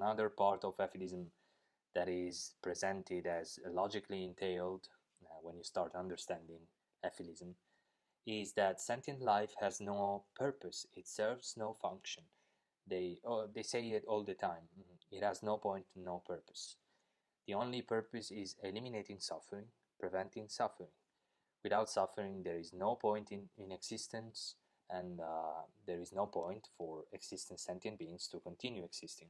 another part of Efilism that is presented as logically entailed when you start understanding Efilism is that sentient life has no purpose, it serves no function. They say it all the time. It has no point, no purpose. The only purpose is eliminating suffering, preventing suffering. Without suffering, there is no point in existence, and there is no point for existent sentient beings to continue existing.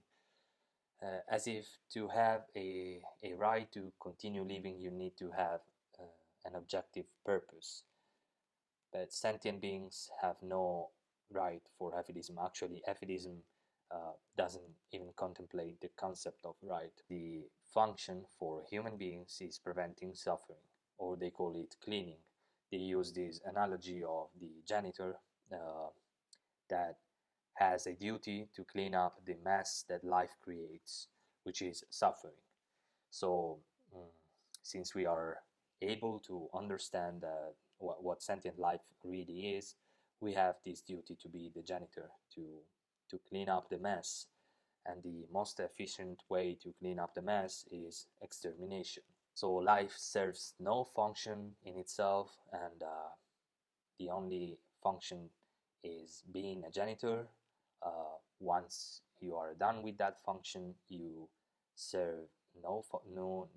As if to have a right to continue living, you need to have an objective purpose. But sentient beings have no right for Efilism. Actually, Efilism doesn't even contemplate the concept of right. The function for human beings is preventing suffering, or they call it cleaning. They use this analogy of the janitor that has a duty to clean up the mess that life creates, which is suffering. So, since we are able to understand what sentient life really is, we have this duty to be the janitor, to clean up the mess. And the most efficient way to clean up the mess is extermination. So life serves no function in itself, and the only function is being a janitor. Once you are done with that function, you serve no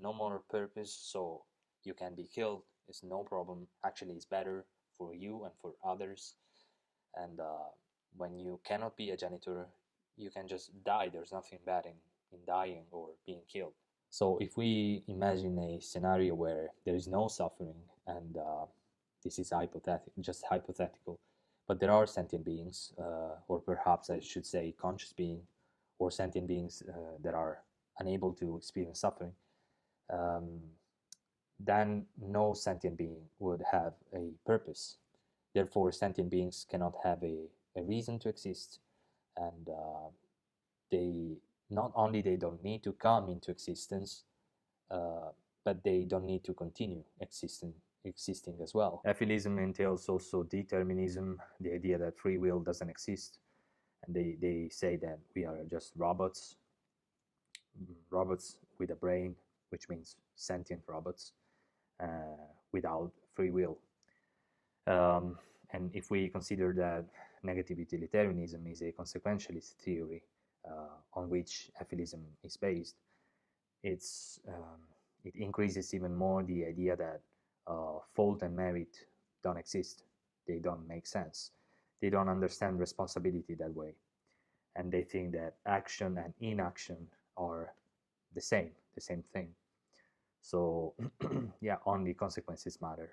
more purpose, so you can be killed. It's no problem. Actually, it's better for you and for others. And when you cannot be a janitor, you can just die. There's nothing bad in dying or being killed. So if we imagine a scenario where there is no suffering, and this is just hypothetical, but there are sentient beings, or perhaps I should say conscious being, or sentient beings that are unable to experience suffering, then no sentient being would have a purpose. Therefore, sentient beings cannot have a reason to exist, and they not only they don't need to come into existence, but they don't need to continue existing as well. Efilism entails also determinism, the idea that free will doesn't exist, and they say that we are just robots with a brain, which means sentient robots without free will. And if we consider that negative utilitarianism is a consequentialist theory on which Efilism is based, it increases even more the idea that fault and merit don't exist. They don't make sense. They don't understand responsibility that way. And they think that action and inaction are the same thing. So yeah, only consequences matter.